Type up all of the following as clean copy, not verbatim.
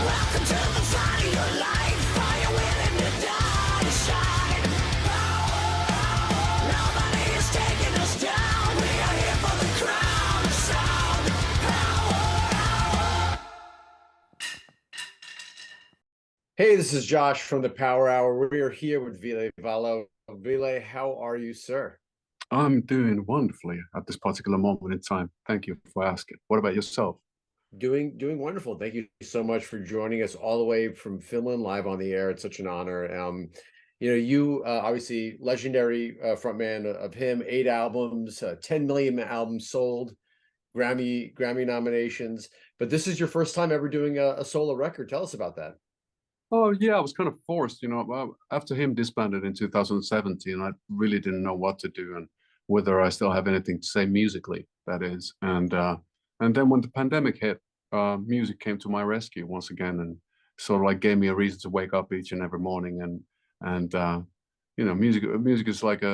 Welcome to the fight of your life. Are you willing to die to shine? Nobody is taking us down. We are here for the crown of sound. Hey, this is Josh from the Power Hour. We are here with Ville Valo. Ville, how are you, sir? I'm doing wonderfully at this particular moment in time. Thank you for asking. What about yourself? Doing wonderful. Thank you so much for joining us all the way from Finland, live on the air. It's such an honor. You obviously legendary frontman of HIM, 8 albums, 10 million albums sold, Grammy nominations. But this is your first time ever doing a solo record. Tell us about that. Oh yeah, I was kind of forced, after HIM disbanded in 2017, I really didn't know what to do and whether I still have anything to say musically, that is. And then when the pandemic hit, music came to my rescue once again and sort of like gave me a reason to wake up each and every morning and music is like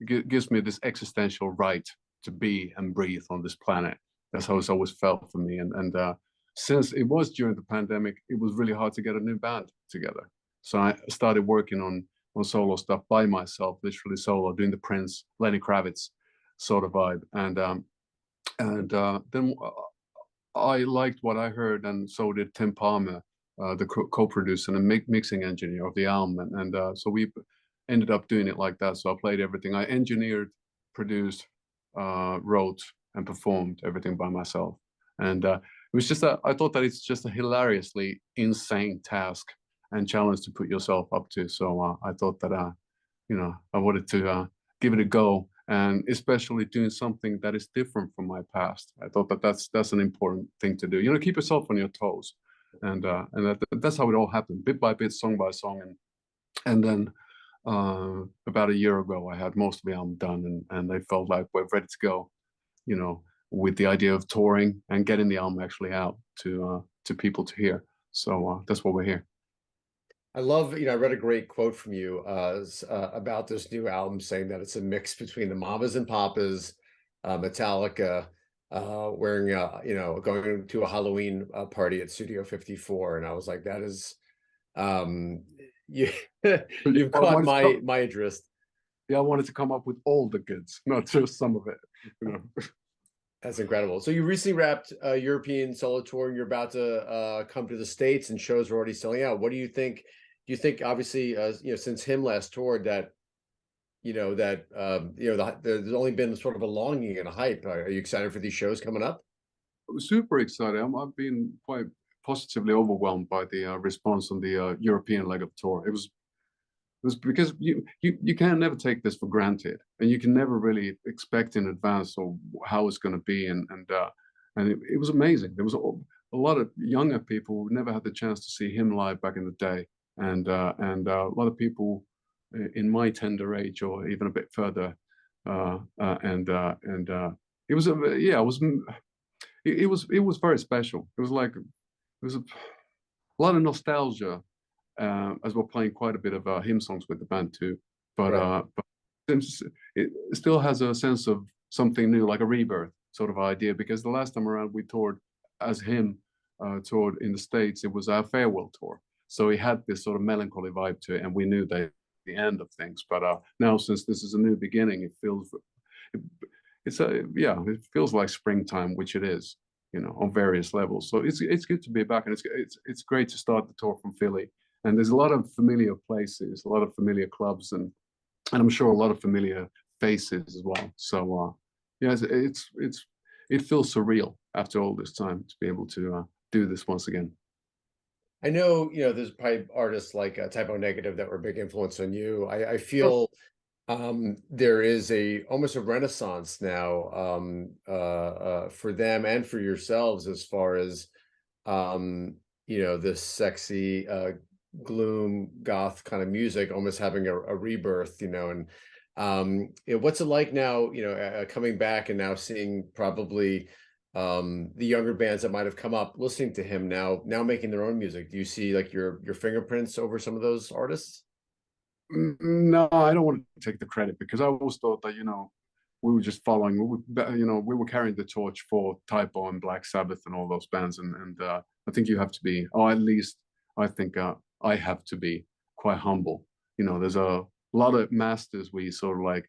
gives me this existential right to be and breathe on this planet. That's how it's always felt for me. And since it was during the pandemic, it was really hard to get a new band together. So I started working on solo stuff by myself, literally solo, doing the Prince, Lenny Kravitz sort of vibe. Then I liked what I heard, and so did Tim Palmer, the co-producer and mixing engineer of the album. So we ended up doing it like that. So I played everything. I engineered, produced, wrote, and performed everything by myself. And it was just I thought that it's just a hilariously insane task and challenge to put yourself up to. So I thought that I wanted to give it a go, and especially doing something that is different from my past. I thought that that's an important thing to do. Keep yourself on your toes, and that's how it all happened, bit by bit, song by song, and then about a year ago, I had most of the album done, and they felt like we're ready to go. With the idea of touring and getting the album actually out to people to hear. So that's why we're here. I love, I read a great quote from you about this new album saying that it's a mix between the Mamas and Papas, Metallica, wearing, going to a Halloween party at Studio 54. And I was like, that is, you've caught my interest. Yeah, I wanted to come up with all the goods, not just some of it. That's incredible. So you recently wrapped a European solo tour, and you're about to come to the States, and shows are already selling out. What do you think? Do you think, obviously, since HIM last toured, that there's only been sort of a longing and a hype. Are you excited for these shows coming up? Super excited. I've been quite positively overwhelmed by the response on the European leg of tour. It was because you can never take this for granted, and you can never really expect in advance or how it's going to be, and it was amazing. There was a lot of younger people who never had the chance to see HIM live back in the day, and a lot of people in my tender age or even a bit further, it was very special. It was a lot of nostalgia. As we're playing quite a bit of HIM songs with the band too, but it still has a sense of something new, like a rebirth sort of idea. Because the last time around we toured as HIM, toured in the States, it was our farewell tour, so it had this sort of melancholy vibe to it, and we knew that the end of things. But now, since this is a new beginning, it feels like springtime, which it is, on various levels. So it's good to be back, and it's great to start the tour from Philly. And there's a lot of familiar places, a lot of familiar clubs, and I'm sure a lot of familiar faces as well. So it feels surreal after all this time to be able to do this once again. I know, there's probably artists like Typo Negative that were a big influence on you. I feel there is almost a renaissance now for them and for yourselves, as far as this sexy gloom goth kind of music almost having a rebirth, and what's it like now, coming back and now seeing probably the younger bands that might have come up listening to him now making their own music? Do you see like your fingerprints over some of those artists? No, I don't want to take the credit, because I always thought that we were just following. We were carrying the torch for Typo and Black Sabbath and all those bands, and I think you have to be, or at least I think I have to be quite humble. There's a lot of masters we sort of like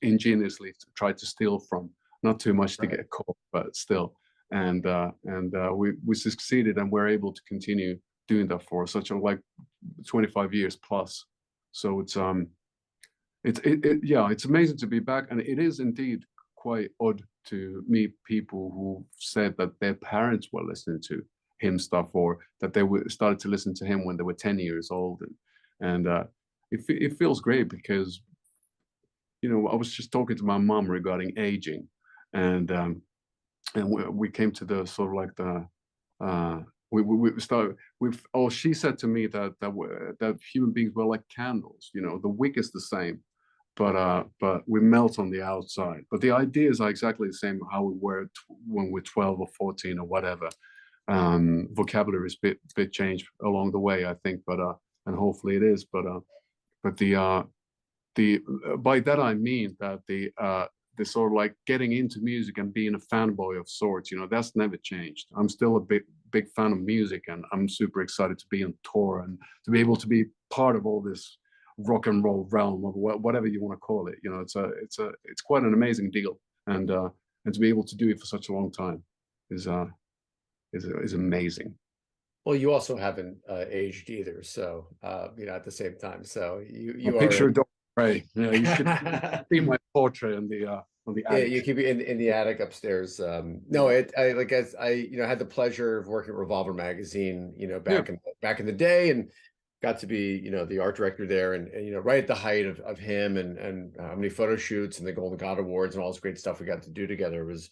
ingeniously try to steal from. Not too much to Right. get caught, but still. We succeeded, and we're able to continue doing that for such a like 25 years plus. So it's amazing to be back, and it is indeed quite odd to meet people who said that their parents were listening to him stuff, or that they started to listen to him when they were 10 years old, and it feels great because I was just talking to my mom regarding aging, and we came to the sort of like the we started with, oh, she said to me that human beings were like candles. The wick is the same, but we melt on the outside. But the ideas are exactly the same how we were when we're 12 or 14 or whatever. Vocabulary is bit changed along the way, I think, but and hopefully it is. But the by that I mean that the sort of like getting into music and being a fanboy of sorts, that's never changed. I'm still a big fan of music, and I'm super excited to be on tour and to be able to be part of all this rock and roll realm, or whatever you want to call it. It's quite an amazing deal, and to be able to do it for such a long time is amazing. Well, you also haven't aged either, so at the same time. So you A are picture don't pray. Yeah, you should see my portrait on the yeah, attic. you keep it in the attic upstairs. No, I like as I had the pleasure of working at Revolver magazine, Yeah. back in the day, and got to be the art director there, and right at the height of him, and how many photo shoots and the Golden God Awards and all this great stuff we got to do together. Was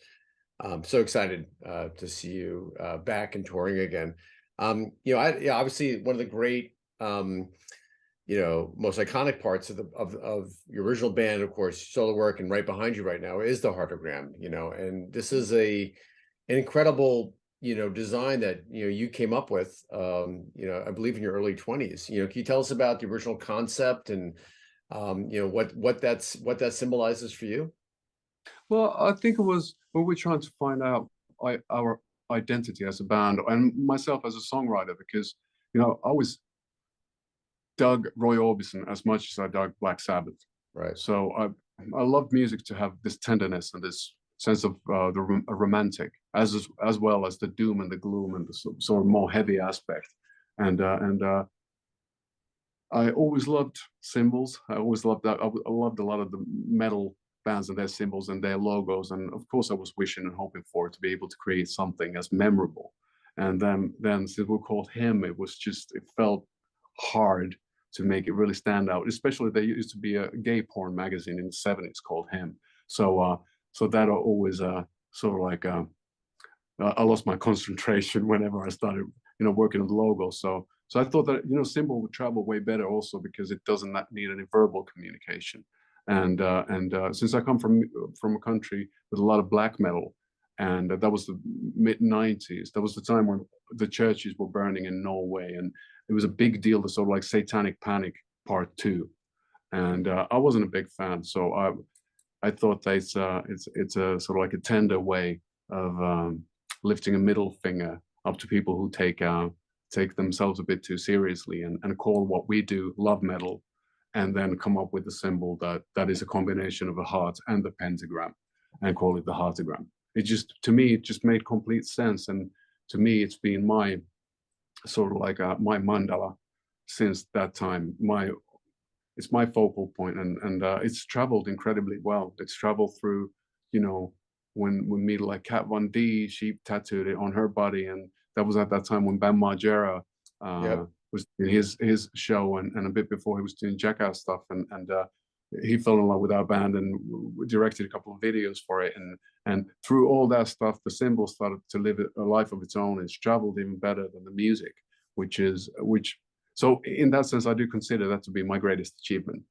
so excited to see you back and touring again. Obviously one of the great most iconic parts of your original band, of course, solo work, and right behind you right now is the Heartagram, and this is an incredible, design that, you came up with, I believe in your early 20s. Can you tell us about the original concept and, what that symbolizes for you? Well, I think it was when we're trying to find out our identity as a band, and myself as a songwriter, because I always dug Roy Orbison as much as I dug Black Sabbath. Right. So I love music to have this tenderness and this sense of the romantic, as well as the doom and the gloom and the sort of more heavy aspect. And I always loved symbols. I always loved that. I loved a lot of the metal bands and their symbols and their logos. And of course, I was wishing and hoping for it to be able to create something as memorable. And then since we called him, it felt hard to make it really stand out. Especially there used to be a gay porn magazine in the '70s called Him. So that always sort of like I lost my concentration whenever I started working on the logo. So I thought that symbol would travel way better also because it doesn't need any verbal communication. And since I come from a country with a lot of black metal, and that was the mid '90s. That was the time when the churches were burning in Norway, and it was a big deal. The sort of like Satanic Panic Part 2, and I wasn't a big fan. So I thought that it's a sort of like a tender way of lifting a middle finger up to people who take themselves a bit too seriously, and call what we do love metal, and then come up with a symbol that is a combination of a heart and the pentagram, and call it the Heartagram. To me, it just made complete sense. And to me, it's been my sort of like my mandala since that time. It's my focal point, and it's traveled incredibly well. It's traveled through, when we meet like Kat Von D, she tattooed it on her body, and that was at that time when Bam Margera Yep. was doing his show, and a bit before he was doing Jackass stuff, and he fell in love with our band, and we directed a couple of videos for it, and through all that stuff, the symbol started to live a life of its own. It's traveled even better than the music, so in that sense, I do consider that to be my greatest achievement,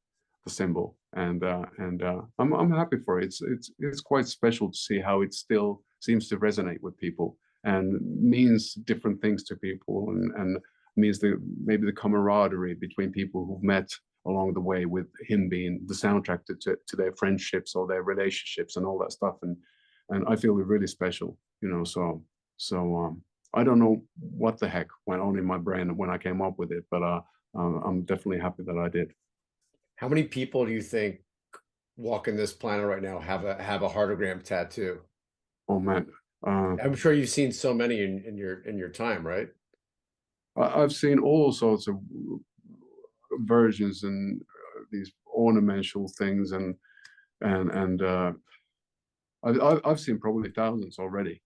the symbol, and I'm happy for it. It's quite special to see how it still seems to resonate with people and means different things to people, and means maybe the camaraderie between people who've met along the way, with him being the soundtrack to their friendships or their relationships and all that stuff. And I feel it's really special, you know. So I don't know what the heck went on in my brain when I came up with it, but I'm definitely happy that I did. How many people do you think walking this planet right now have a heartagram tattoo? Oh man, I'm sure you've seen so many in your time, right? I've seen all sorts of versions and these ornamental things, and I've seen probably thousands already.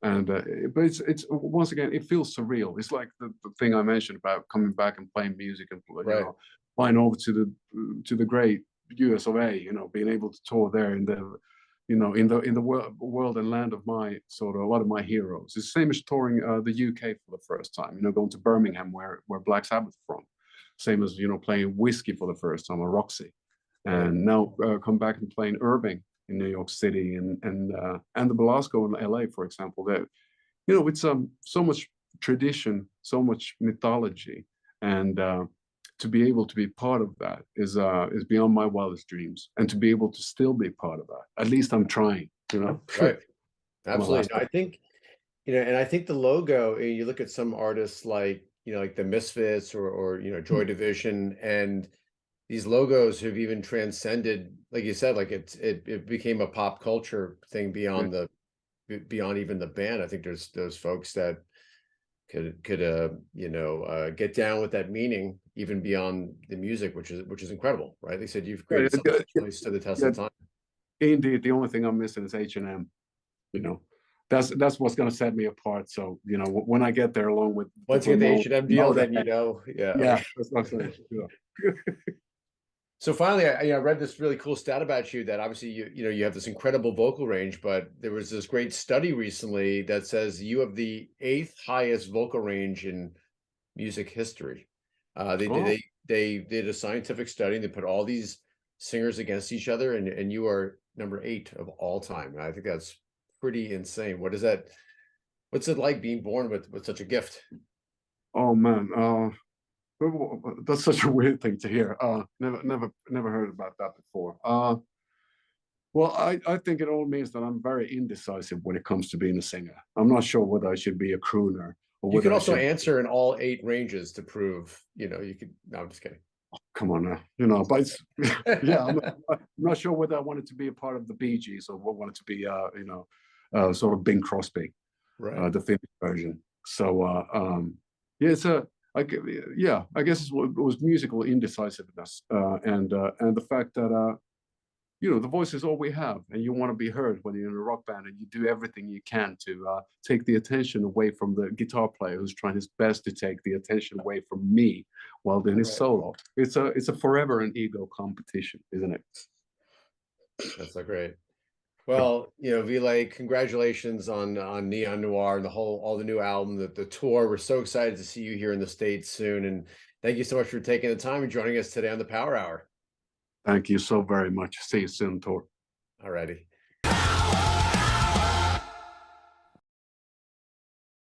And but it's once again, it feels surreal. It's like the thing I mentioned about coming back and playing music, and you Right. know, flying over to the great US of A, you know, being able to tour there in the, you know, in the world and land of my sort of a lot of my heroes. It's the same as touring the UK for the first time, you know, going to Birmingham where Black Sabbath from. Same as, you know, playing Whiskey for the first time, or Roxy. Right. And now come back and playing Irving in New York City, and the Belasco in LA, for example. That, you know, it's so much tradition, so much mythology, and to be able to be part of that is beyond my wildest dreams. And to be able to still be part of that, at least I'm trying, you know. Right. I'm a Absolutely. last No, I think, you know, and I think the logo, you look at some artists like, you know, like the Misfits or you know, Joy Division, and these logos have even transcended, like you said, like it became a pop culture thing beyond beyond even the band. I think there's those folks that could you know, get down with that meaning even beyond the music, which is incredible, right? They said you've Yeah, created something that's really stood the test yeah, of time. indeed. The only thing I'm missing is H&M. You know, that's what's going to set me apart. So, you know, when I get there, along with Once you get the Ramon, H&M deal, then you know, yeah. yeah, that's what I'm saying. Yeah. So finally, I read this really cool stat about you, that obviously you know, you have this incredible vocal range, but there was this great study recently that says you have the 8th highest vocal range in music history. They did Oh, they did a scientific study, and they put all these singers against each other, and you are number 8 of all time. And I think that's pretty insane. What is that? What's it like being born with such a gift? oh man, that's such a weird thing to hear. Never heard about that before. Well, I think it all means that I'm very indecisive when it comes to being a singer. I'm not sure whether I should be a crooner or You can whether I also should. answer in all 8 ranges to prove, you know, you could. No, I'm just kidding. Come on now, you know. But it's, yeah, I'm not sure whether I wanted to be a part of the Bee Gees or wanted to be, you know, sort of Bing Crosby, Right. the Finnish version. So yeah, it's a like, yeah, I guess it was musical indecisiveness, and the fact that you know, the voice is all we have, and you want to be heard when you're in a rock band, and you do everything you can to take the attention away from the guitar player who's trying his best to take the attention away from me while doing his Right. solo. It's a forever an ego competition, isn't it? That's so great. Well, you know, Ville, congratulations on Neon Noir and all the new album, the tour. We're so excited to see you here in the States soon. And thank you so much for taking the time and joining us today on the Power Hour. Thank you so very much. See you soon, Tor. Alrighty.